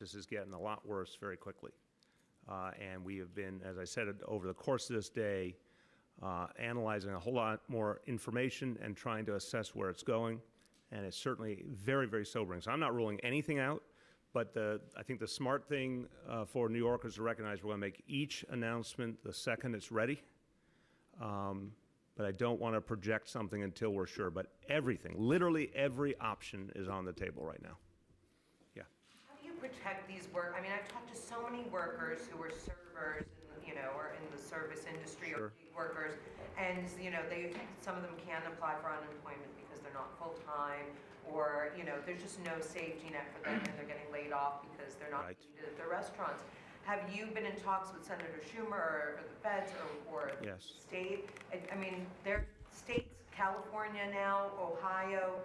This is getting a lot worse very quickly. And we have been, as I said, over the course of this day, analyzing a whole lot more information and trying to assess where it's going. And it's certainly very, very sobering. So I'm not ruling anything out, but I think the smart thing for New Yorkers to recognize, we're going to make each announcement the second it's ready. But I don't want to project something until we're sure. But everything, literally every option is on the table right now. Yeah. How do you protect these I mean, I've talked to so many workers who are servers, or in the service industry, Sure. or gig workers, and some of them can't apply for unemployment because they're not full time, or there's just no safety net for them, and they're getting laid off because they're not needed at their restaurants. Have you been in talks with Senator Schumer or the feds or Yes. the state? I mean, their states, California now, Ohio,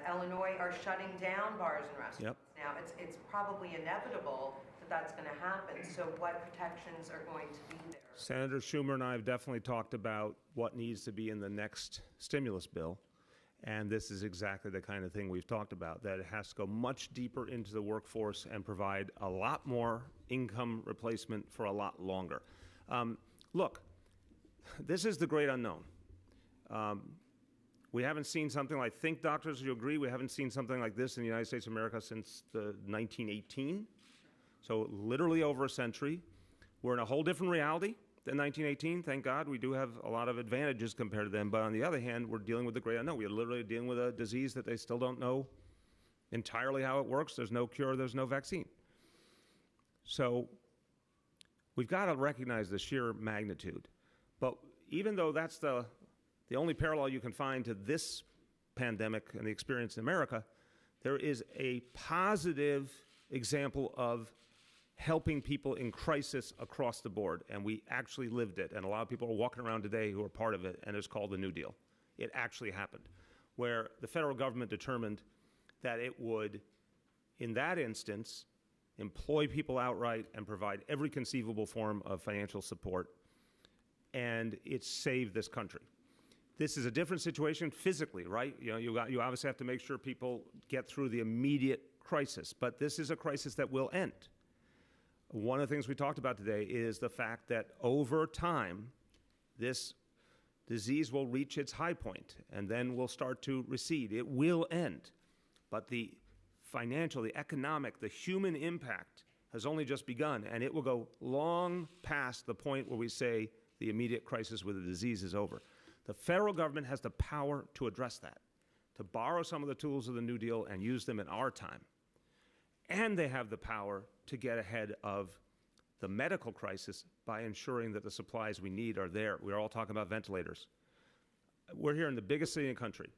Illinois, are shutting down bars and restaurants. Yep. Now. It's probably inevitable that that's going to happen. So what protections are going to be there? Senator Schumer and I have definitely talked about what needs to be in the next stimulus bill. And this is exactly the kind of thing we've talked about, that it has to go much deeper into the workforce and provide a lot more income replacement for a lot longer. Look, this is the great unknown. We haven't seen something like, think doctors, you agree, we haven't seen something like this in the United States of America since 1918. So literally over a century. We're in a whole different reality than 1918. Thank God we do have a lot of advantages compared to them. But on the other hand, we're dealing with the great unknown. We're literally dealing with a disease that they still don't know entirely how it works. There's no cure. There's no vaccine. So we've got to recognize the sheer magnitude. But even though that's the only parallel you can find to this pandemic and the experience in America, there is a positive example of helping people in crisis across the board, and we actually lived it. And a lot of people are walking around today who are part of it, and it's called the New Deal. It actually happened, where the federal government determined that it would, in that instance, employ people outright and provide every conceivable form of financial support, and it saved this country. This is a different situation physically, right? You obviously have to make sure people get through the immediate crisis, but this is a crisis that will end. One of the things we talked about today is the fact that over time, this disease will reach its high point and then will start to recede. It will end. But the financial, the economic, the human impact has only just begun, and it will go long past the point where we say the immediate crisis with the disease is over. The federal government has the power to address that, to borrow some of the tools of the New Deal and use them in our time. And they have the power to get ahead of the medical crisis by ensuring that the supplies we need are there. We're all talking about ventilators. We're here in the biggest city in the country.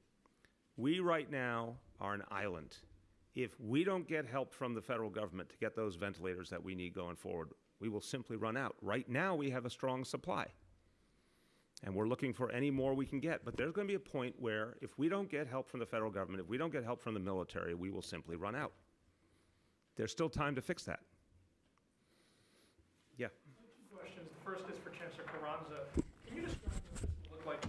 We right now are an island. If we don't get help from the federal government to get those ventilators that we need going forward, we will simply run out. Right now we have a strong supply, and we're looking for any more we can get. But there's going to be a point where if we don't get help from the federal government, if we don't get help from the military, we will simply run out. There's still time to fix that. Yeah. Two questions. The first is for Chancellor Carranza. Can you describe what this will look like